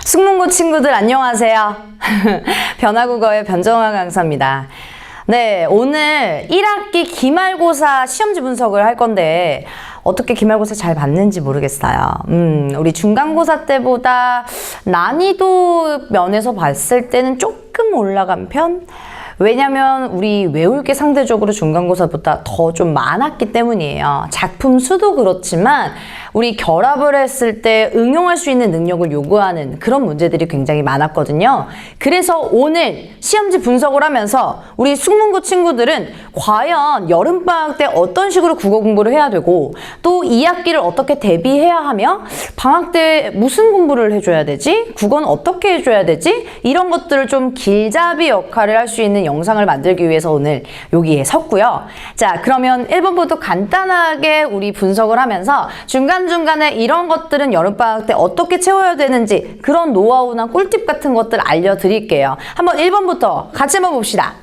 숙문고 친구들 안녕하세요. 변화국어의 변정아 강사입니다. 네, 오늘 1학기 기말고사 시험지 분석을 할 건데 어떻게 기말고사 잘 봤는지 모르겠어요. 우리 중간고사 때보다 난이도 면에서 봤을 때는 조금 올라간 편? 왜냐면 우리 외울 게 상대적으로 중간고사보다 더 좀 많았기 때문이에요. 작품 수도 그렇지만 우리 결합을 했을 때 응용할 수 있는 능력을 요구하는 그런 문제들이 굉장히 많았거든요. 그래서 오늘 시험지 분석을 하면서 우리 숙문고 친구들은 과연 여름방학 때 어떤 식으로 국어 공부를 해야 되고 또 2학기를 어떻게 대비해야 하며 방학 때 무슨 공부를 해줘야 되지? 국어는 어떻게 해줘야 되지? 이런 것들을 좀 길잡이 역할을 할 수 있는 영상을 만들기 위해서 오늘 여기에 섰고요. 자, 그러면 1번부터 간단하게 우리 분석을 하면서 중간중간에 이런 것들은 여름방학 때 어떻게 채워야 되는지 그런 노하우나 꿀팁 같은 것들 알려드릴게요. 한번 1번부터 같이 한번 봅시다.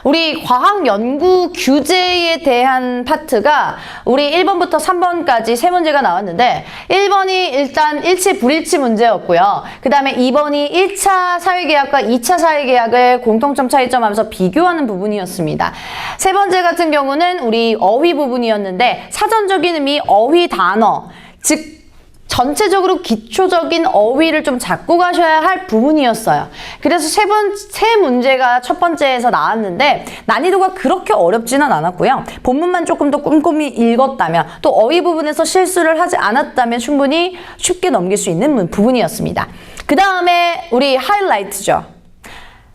우리 과학 연구 규제에 대한 파트가 우리 1번부터 3번까지 세 문제가 나왔는데 1번이 일단 일치 불일치 문제였고요. 그 다음에 2번이 1차 사회계약과 2차 사회계약을 공통점 차이점 하면서 비교하는 부분이었습니다. 세 번째 같은 경우는 우리 어휘 부분이었는데 사전적인 의미 어휘 단어, 즉 전체적으로 기초적인 어휘를 좀 잡고 가셔야 할 부분이었어요. 그래서 세 문제가 첫 번째에서 나왔는데 난이도가 그렇게 어렵지는 않았고요. 본문만 조금 더 꼼꼼히 읽었다면 또 어휘 부분에서 실수를 하지 않았다면 충분히 쉽게 넘길 수 있는 부분이었습니다. 그 다음에 우리 하이라이트죠.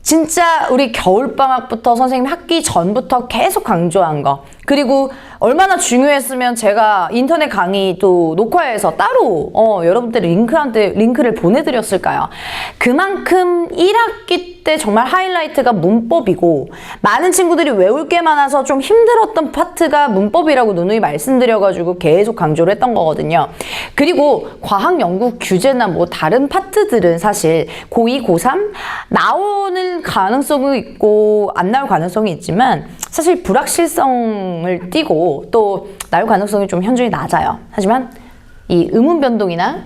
진짜 우리 겨울방학부터 선생님 학기 전부터 계속 강조한 거, 그리고 얼마나 중요했으면 제가 인터넷 강의 또 녹화해서 따로 여러분들 링크를 보내드렸을까요? 그만큼 1학기 때 정말 하이라이트가 문법이고 많은 친구들이 외울 게 많아서 좀 힘들었던 파트가 문법이라고 누누이 말씀드려가지고 계속 강조를 했던 거거든요. 그리고 과학연구 규제나 뭐 다른 파트들은 사실 고2, 고3 나오는 가능성이 있고 안 나올 가능성이 있지만 사실 불확실성을 띠고 또 나올 가능성이 좀 현저히 낮아요. 하지만 이 음운 변동이나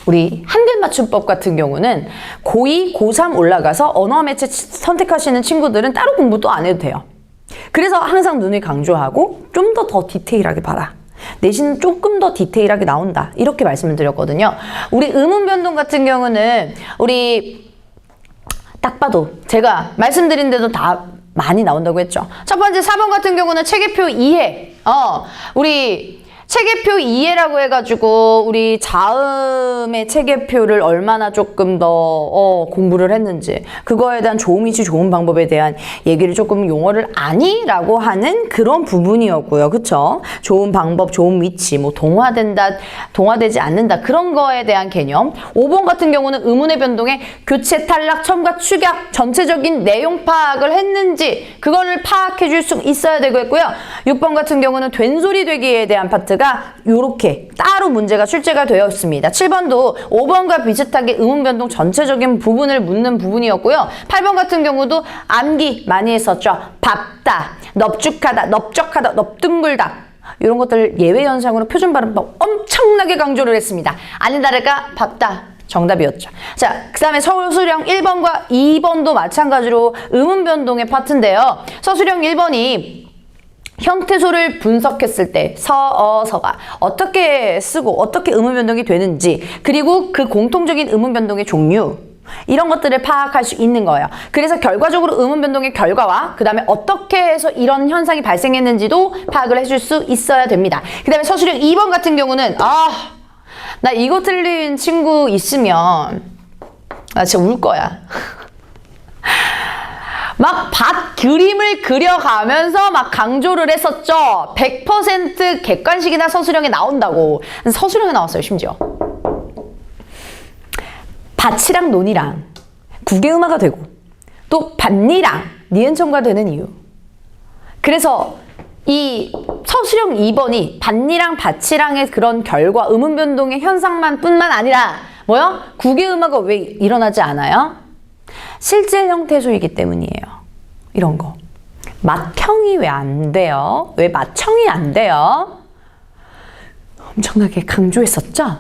우리 한글 맞춤법 같은 경우는 고2, 고3 올라가서 언어 매체 선택하시는 친구들은 따로 공부도 안 해도 돼요. 그래서 항상 눈을 강조하고 좀 더 디테일하게 봐라. 내신은 조금 더 디테일하게 나온다. 이렇게 말씀을 드렸거든요. 우리 음운 변동 같은 경우는 우리 딱 봐도 제가 말씀드린 데도 다 많이 나온다고 했죠. 첫 번째 4번 같은 경우는 체계표 이해. 우리 체계표 이해라고 해가지고 우리 자음의 체계표를 얼마나 조금 더 공부를 했는지 그거에 대한 좋은 위치 좋은 방법에 대한 얘기를 조금 용어를 아니라고 하는 그런 부분이었고요. 그쵸? 좋은 방법, 좋은 위치, 뭐 동화된다, 동화되지 않는다 그런 거에 대한 개념. 5번 같은 경우는 의문의 변동에 교체, 탈락, 첨가, 축약 전체적인 내용 파악을 했는지 그거를 파악해 줄 수 있어야 되겠고요. 6번 같은 경우는 된소리 되기에 대한 파트가 이렇게 따로 문제가 출제가 되었습니다. 7번도 5번과 비슷하게 의문 변동 전체적인 부분을 묻는 부분이었고요. 8번 같은 경우도 암기 많이 했었죠. 밟다, 넙죽하다, 넓적하다, 넙둥글다 이런 것들 예외 현상으로 표준 발음법 엄청나게 강조를 했습니다. 아닌 다를까 밟다 정답이었죠. 자, 그 다음에 서술형 1번과 2번도 마찬가지로 의문 변동의 파트인데요. 서술형 1번이 형태소를 분석했을 때 서가 어떻게 쓰고 어떻게 의문 변동이 되는지 그리고 그 공통적인 의문 변동의 종류 이런 것들을 파악할 수 있는 거예요. 그래서 결과적으로 의문 변동의 결과와 그 다음에 어떻게 해서 이런 현상이 발생했는지도 파악을 해줄 수 있어야 됩니다. 그 다음에 서술형 2번 같은 경우는 나 이거 틀린 친구 있으면 나 진짜 울 거야. 막 밭 그림을 그려가면서 막 강조를 했었죠. 100% 객관식이나 서술형에 나온다고. 서술형에 나왔어요, 심지어. 밭이랑 논이랑 국외음화가 되고 또 밭니랑 니은청가 되는 이유. 그래서 이 서술형 2번이 밭니랑 밭이랑의 그런 결과, 음운 변동의 현상만 뿐만 아니라 뭐요? 국외음화가 왜 일어나지 않아요? 실제 형태소이기 때문이에요. 이런 거. 맏형이 왜 안 돼요? 왜 맏형이 안 돼요? 엄청나게 강조했었죠?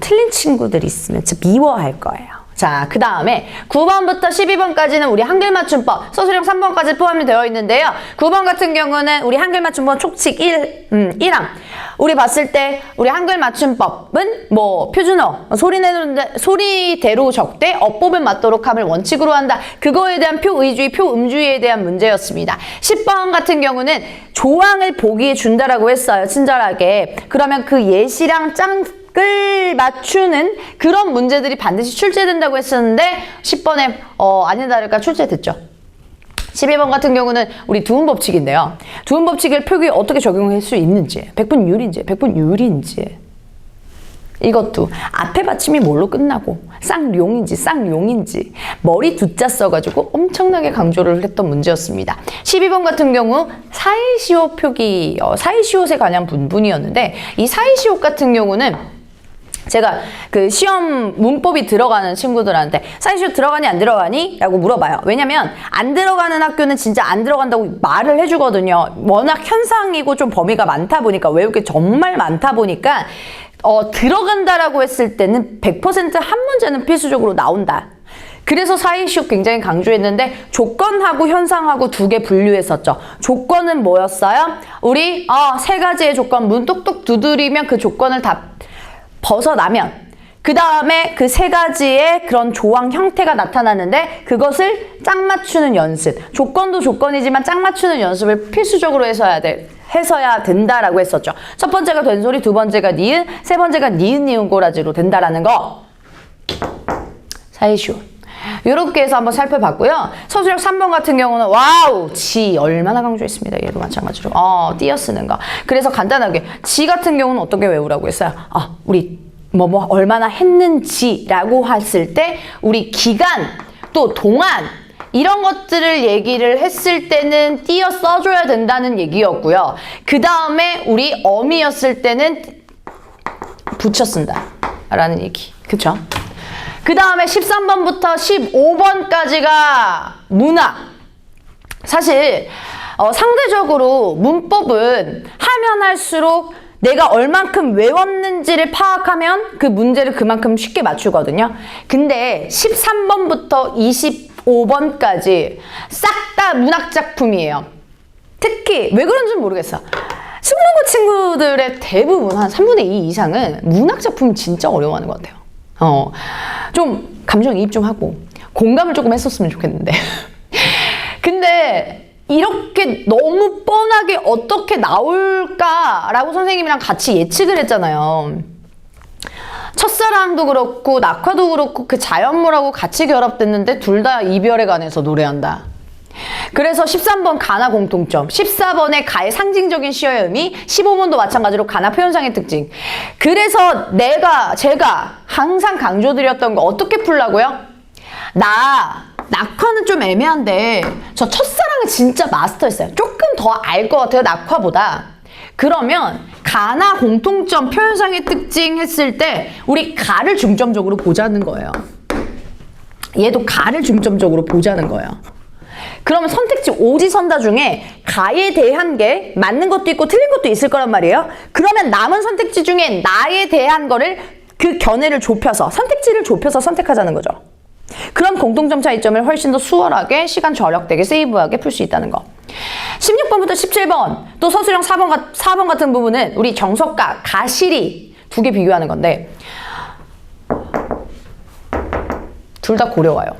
틀린 친구들이 있으면 진짜 미워할 거예요. 자, 그 다음에 9번부터 12번까지는 우리 한글 맞춤법, 서술형 3번까지 포함이 되어 있는데요. 9번 같은 경우는 우리 한글 맞춤법 촉칙 1항. 우리 봤을 때 우리 한글 맞춤법은 뭐 표준어, 소리대로 적되 어법에 맞도록 함을 원칙으로 한다. 그거에 대한 표의주의, 표음주의에 대한 문제였습니다. 10번 같은 경우는 조항을 보기에 준다라고 했어요. 친절하게. 그러면 그 예시랑 을 맞추는 그런 문제들이 반드시 출제된다고 했었는데 10번에 아니나 다를까 출제됐죠. 12번 같은 경우는 우리 두음법칙인데요. 두음법칙을 표기에 어떻게 적용할 수 있는지, 백분율인지, 백분율인지 이것도 앞에 받침이 뭘로 끝나고 쌍용인지 쌍용인지 머리 두자 써가지고 엄청나게 강조를 했던 문제였습니다. 12번 같은 경우 사이시옷 표기, 사이시옷에 관한 분분이었는데 이 사이시옷 같은 경우는 제가 그 시험 문법이 들어가는 친구들한테 사이시옷 들어가니 안 들어가니? 라고 물어봐요. 왜냐면 안 들어가는 학교는 진짜 안 들어간다고 말을 해주거든요. 워낙 현상이고 좀 범위가 많다 보니까 외울 게 정말 많다 보니까 들어간다라고 했을 때는 100% 한 문제는 필수적으로 나온다. 그래서 사이시옷 굉장히 강조했는데 조건하고 현상하고 두 개 분류했었죠. 조건은 뭐였어요? 우리 세 가지의 조건 문 똑똑 두드리면 그 조건을 다 벗어나면 그 다음에 그 세 가지의 그런 조항 형태가 나타나는데 그것을 짝 맞추는 연습. 조건도 조건이지만 짝 맞추는 연습을 필수적으로 해서야 된다라고 했었죠. 첫 번째가 된소리, 두 번째가 니은, 세 번째가 니은, 니은, 고라지로 된다라는 거. 사이시옷. 이렇게 해서 한번 살펴봤고요. 서술형 3번 같은 경우는 와우! 지 얼마나 강조했습니다. 얘도 마찬가지로. 띄어쓰는 거. 그래서 간단하게 지 같은 경우는 어떻게 외우라고 했어요? 우리 뭐 얼마나 했는지라고 했을 때 우리 기간 또 동안 이런 것들을 얘기를 했을 때는 띄어 써줘야 된다는 얘기였고요. 그 다음에 우리 어미였을 때는 붙여 쓴다 라는 얘기. 그쵸? 그 다음에 13번부터 15번까지가 문학. 사실 상대적으로 문법은 하면 할수록 내가 얼만큼 외웠는지를 파악하면 그 문제를 그만큼 쉽게 맞추거든요. 근데 13번부터 25번까지 싹 다 문학 작품이에요. 특히 왜 그런지 모르겠어. 중국어 친구들의 대부분 한 3분의 2 이상은 문학 작품 진짜 어려워하는 것 같아요. 좀 감정이입 좀 하고 공감을 조금 했었으면 좋겠는데 근데 이렇게 너무 뻔하게 어떻게 나올까라고 선생님이랑 같이 예측을 했잖아요. 첫사랑도 그렇고 낙화도 그렇고 그 자연물하고 같이 결합됐는데 둘 다 이별에 관해서 노래한다. 그래서 13번 가나 공통점, 14번의 가의 상징적인 시어의 의미, 15번도 마찬가지로 가나 표현상의 특징. 그래서 제가 항상 강조드렸던 거 어떻게 풀라고요? 낙화는 좀 애매한데 저 첫사랑을 진짜 마스터했어요. 조금 더 알 것 같아요, 낙화보다. 그러면 가나 공통점 표현상의 특징 했을 때 우리 가를 중점적으로 보자는 거예요. 얘도 가를 중점적으로 보자는 거예요. 그러면 선택지 오지선다 중에 가에 대한 게 맞는 것도 있고 틀린 것도 있을 거란 말이에요. 그러면 남은 선택지 중에 나에 대한 거를 그 견해를 좁혀서 선택지를 좁혀서 선택하자는 거죠. 그럼 공통점 차이점을 훨씬 더 수월하게 시간 절약되게 세이브하게 풀 수 있다는 거. 16번부터 17번 또 서술형 4번 같은 부분은 우리 정석가, 가시리 두 개 비교하는 건데 둘 다 고려와요.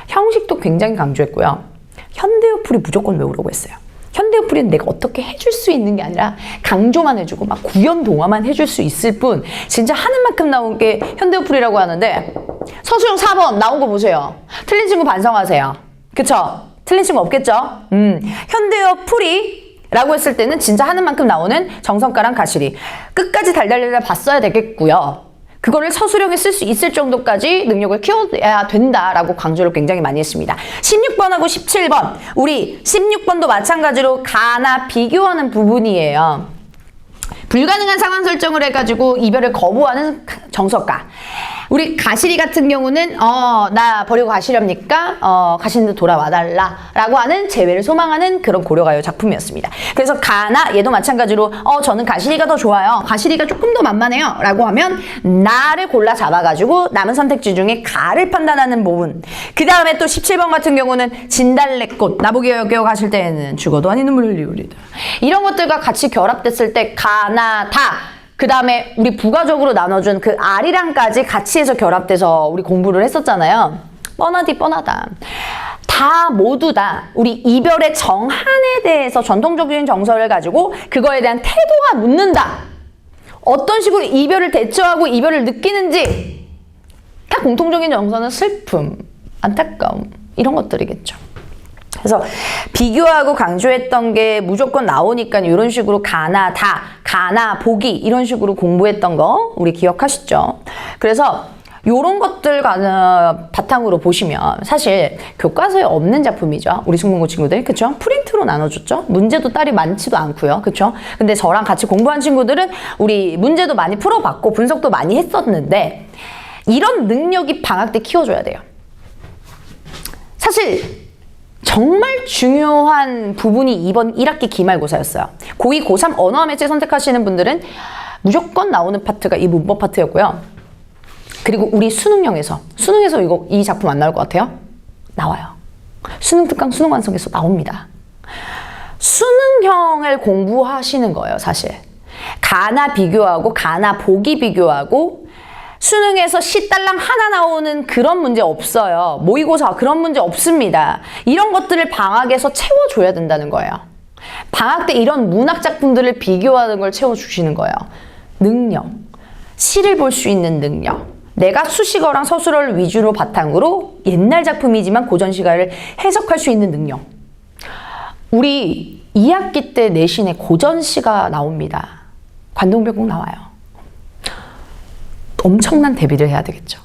형식도 굉장히 강조했고요. 현대어풀이 무조건 외우라고 했어요. 현대어풀이는 내가 어떻게 해줄 수 있는 게 아니라 강조만 해주고 막 구현 동화만 해줄 수 있을 뿐 진짜 하는 만큼 나온 게 현대어풀이라고 하는데 서술형 4번 나온 거 보세요. 틀린 친구 반성하세요. 그쵸? 틀린 친구 없겠죠? 현대어풀이라고 했을 때는 진짜 하는 만큼 나오는 정성가랑 가시리 끝까지 달달달 봤어야 되겠고요. 그거를 서술형에 쓸 수 있을 정도까지 능력을 키워야 된다라고 강조를 굉장히 많이 했습니다. 16번하고 17번 우리 16번도 마찬가지로 가나 비교하는 부분이에요. 불가능한 상황 설정을 해가지고 이별을 거부하는 정석가. 우리 가시리 같은 경우는 나 버리고 가시렵니까? 가시는데 돌아와달라 라고 하는 재회를 소망하는 그런 고려가요 작품이었습니다. 그래서 가나 얘도 마찬가지로 저는 가시리가 더 좋아요. 가시리가 조금 더 만만해요 라고 하면 나를 골라 잡아가지고 남은 선택지 중에 가를 판단하는 부분. 그 다음에 또 17번 같은 경우는 진달래꽃 나보기 여겨 가실 때에는 죽어도 아닌 눈물을 흘리리다. 이런 것들과 같이 결합됐을 때 가나 다 그 다음에 우리 부가적으로 나눠준 그 R이랑까지 같이 해서 결합돼서 우리 공부를 했었잖아요. 뻔하디 뻔하다. 다 모두 다 우리 이별의 정한에 대해서 전통적인 정서를 가지고 그거에 대한 태도가 묻는다. 어떤 식으로 이별을 대처하고 이별을 느끼는지 다 공통적인 정서는 슬픔, 안타까움 이런 것들이겠죠. 그래서 비교하고 강조했던 게 무조건 나오니까 이런 식으로 가나 다, 가나 보기 이런 식으로 공부했던 거 우리 기억하시죠? 그래서 이런 것들 바탕으로 보시면 사실 교과서에 없는 작품이죠. 우리 중국어 친구들, 그쵸? 프린트로 나눠줬죠? 문제도 딸이 많지도 않고요. 그쵸? 근데 저랑 같이 공부한 친구들은 우리 문제도 많이 풀어봤고 분석도 많이 했었는데 이런 능력이 방학 때 키워줘야 돼요. 사실 정말 중요한 부분이 이번 1학기 기말고사였어요. 고2, 고3 언어와 매체 선택하시는 분들은 무조건 나오는 파트가 이 문법 파트였고요. 그리고 우리 수능에서 이 작품 안 나올 것 같아요? 나와요. 수능 특강, 수능 완성에서 나옵니다. 수능형을 공부하시는 거예요, 사실. 가나 비교하고 가나 보기 비교하고 수능에서 시딸랑 하나 나오는 그런 문제 없어요. 모의고사 그런 문제 없습니다. 이런 것들을 방학에서 채워줘야 된다는 거예요. 방학 때 이런 문학 작품들을 비교하는 걸 채워주시는 거예요. 능력, 시를 볼 수 있는 능력, 내가 수식어랑 서술어를 위주로 바탕으로 옛날 작품이지만 고전 시가를 해석할 수 있는 능력. 우리 2학기 때 내신에 고전 시가 나옵니다. 관동병국 나와요. 엄청난 대비를 해야 되겠죠.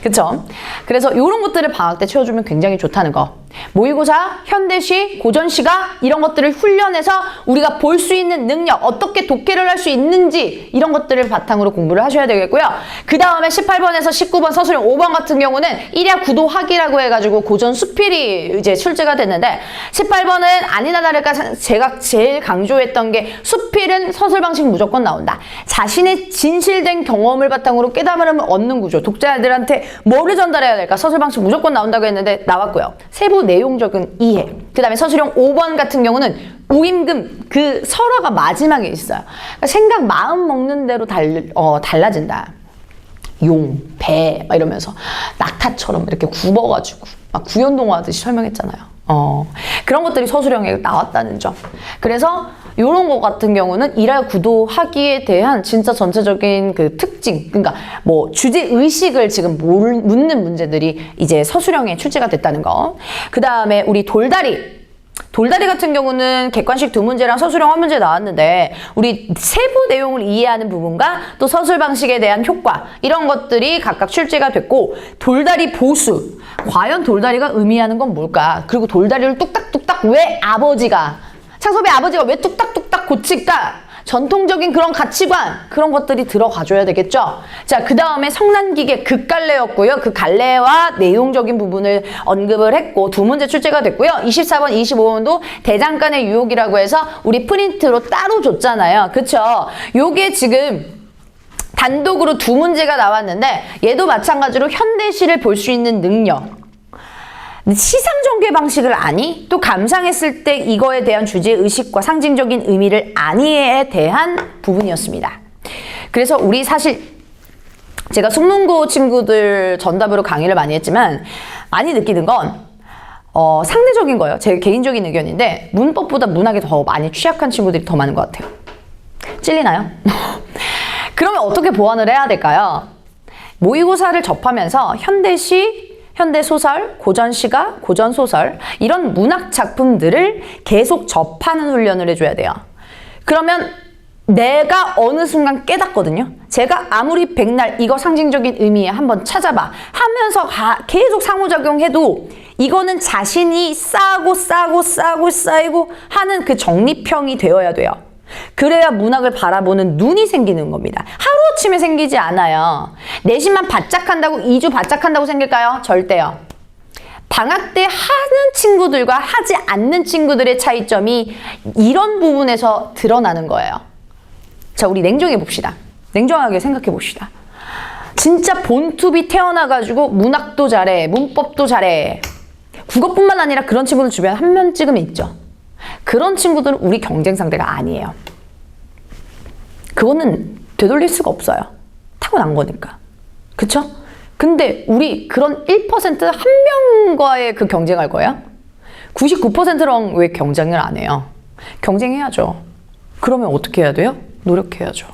그쵸? 그래서 이런 것들을 방학 때 채워주면 굉장히 좋다는 거. 모의고사, 현대시, 고전시가 이런 것들을 훈련해서 우리가 볼 수 있는 능력, 어떻게 독해를 할 수 있는지 이런 것들을 바탕으로 공부를 하셔야 되겠고요. 그 다음에 18번에서 19번 서술형 5번 같은 경우는 일야 구도학이라고 해가지고 고전 수필이 이제 출제가 됐는데 18번은 아니나 다를까 제가 제일 강조했던 게 수필은 서술 방식 무조건 나온다. 자신의 진실된 경험을 바탕으로 깨달음을 얻는 구조. 독자들한테 뭐를 전달해야 될까? 서술 방식 무조건 나온다고 했는데 나왔고요. 세부 내용적인 이해. 그 다음에 서술형 5번 같은 경우는 우임금 그 설화가 마지막에 있어요. 그러니까 생각 마음 먹는 대로 달라진다. 용, 배 막 이러면서 낙타처럼 이렇게 굽어가지고 막 구연동화 하듯이 설명했잖아요. 그런 것들이 서술형에 나왔다는 점. 그래서 이런 거 같은 경우는 일할 구도하기에 대한 진짜 전체적인 그 특징, 그러니까 뭐 주제 의식을 지금 묻는 문제들이 이제 서술형에 출제가 됐다는 거. 그 다음에 우리 돌다리 같은 경우는 객관식 2문제랑 서술형 1문제 나왔는데 우리 세부 내용을 이해하는 부분과 또 서술 방식에 대한 효과 이런 것들이 각각 출제가 됐고 돌다리 보수, 과연 돌다리가 의미하는 건 뭘까? 그리고 돌다리를 뚝딱뚝딱 왜 창섭의 아버지가 왜 뚝딱뚝딱 고칠까? 전통적인 그런 가치관 그런 것들이 들어가줘야 되겠죠. 자, 그 다음에 성난기계 극갈래였고요. 그 갈래와 내용적인 부분을 언급을 했고 2문제 출제가 됐고요. 24번, 25번도 대장간의 유혹이라고 해서 우리 프린트로 따로 줬잖아요. 그쵸? 요게 지금 단독으로 2문제가 나왔는데 얘도 마찬가지로 현대시를 볼 수 있는 능력. 시상 전개 방식을 아니? 또 감상했을 때 이거에 대한 주제 의식과 상징적인 의미를 아니에 대한 부분이었습니다. 그래서 우리 사실 제가 숙문고 친구들 전담으로 강의를 많이 했지만 많이 느끼는 건 상대적인 거예요. 제 개인적인 의견인데 문법보다 문학에 더 많이 취약한 친구들이 더 많은 것 같아요. 찔리나요? 그러면 어떻게 보완을 해야 될까요? 모의고사를 접하면서 현대시, 현대소설, 고전시가, 고전소설 이런 문학 작품들을 계속 접하는 훈련을 해줘야 돼요. 그러면 내가 어느 순간 깨닫거든요. 제가 아무리 백날 이거 상징적인 의미에 한번 찾아봐 하면서 계속 상호작용해도 이거는 자신이 쌓이고 하는 그 정립형이 되어야 돼요. 그래야 문학을 바라보는 눈이 생기는 겁니다. 하루아침에 생기지 않아요. 내신만 바짝 한다고 2주 바짝 한다고 생길까요? 절대요. 방학 때 하는 친구들과 하지 않는 친구들의 차이점이 이런 부분에서 드러나는 거예요. 자, 우리 냉정해 봅시다. 냉정하게 생각해 봅시다. 진짜 본투비 태어나가지고 문학도 잘해, 문법도 잘해. 국어뿐만 아니라 그런 친구들 주변에 한 명쯤은 있죠. 그런 친구들은 우리 경쟁 상대가 아니에요. 그거는 되돌릴 수가 없어요. 타고난 거니까. 그쵸? 근데 우리 그런 1% 한 명과의 그 경쟁할 거예요? 99%랑 왜 경쟁을 안 해요? 경쟁해야죠. 그러면 어떻게 해야 돼요? 노력해야죠.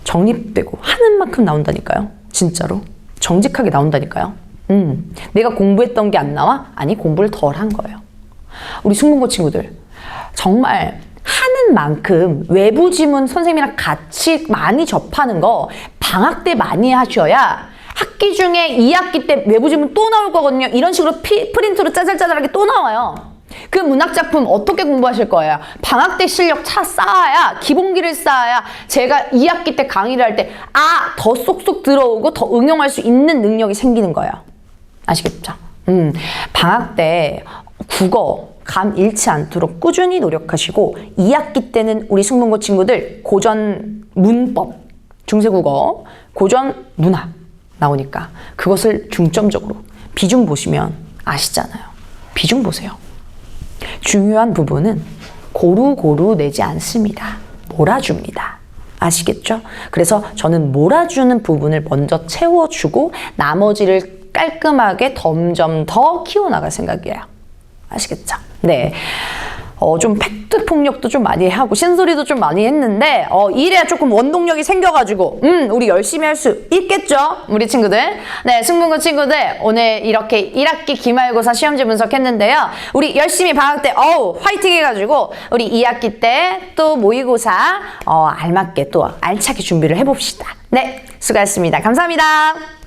정립되고 하는 만큼 나온다니까요. 진짜로. 정직하게 나온다니까요. 내가 공부했던 게 안 나와? 아니, 공부를 덜 한 거예요. 우리 숙문고 친구들 정말 하는 만큼 외부 지문 선생님이랑 같이 많이 접하는 거 방학 때 많이 하셔야 학기 중에 2학기 때 외부 지문 또 나올 거거든요. 이런 식으로 프린트로 짜잘짜잘하게 또 나와요. 그 문학작품 어떻게 공부하실 거예요? 방학 때 실력 쌓아야, 기본기를 쌓아야 제가 2학기 때 강의를 할 때 더 쏙쏙 들어오고 더 응용할 수 있는 능력이 생기는 거예요. 아시겠죠? 방학 때 국어 감 잃지 않도록 꾸준히 노력하시고 2학기 때는 우리 숙문고 친구들 고전 문법, 중세국어, 고전 문학 나오니까 그것을 중점적으로 비중 보시면 아시잖아요. 비중 보세요. 중요한 부분은 고루고루 내지 않습니다. 몰아줍니다. 아시겠죠? 그래서 저는 몰아주는 부분을 먼저 채워주고 나머지를 깔끔하게 점점 더 키워나갈 생각이에요. 아시겠죠? 네. 좀 팩트 폭력도 좀 많이 하고 신소리도 좀 많이 했는데 이래야 조금 원동력이 생겨가지고 우리 열심히 할 수 있겠죠? 우리 친구들. 네, 숙문고 친구들 오늘 이렇게 1학기 기말고사 시험지 분석했는데요. 우리 열심히 방학 때 화이팅 해가지고 우리 2학기 때 또 모의고사 알맞게 또 알차게 준비를 해봅시다. 네, 수고하셨습니다. 감사합니다.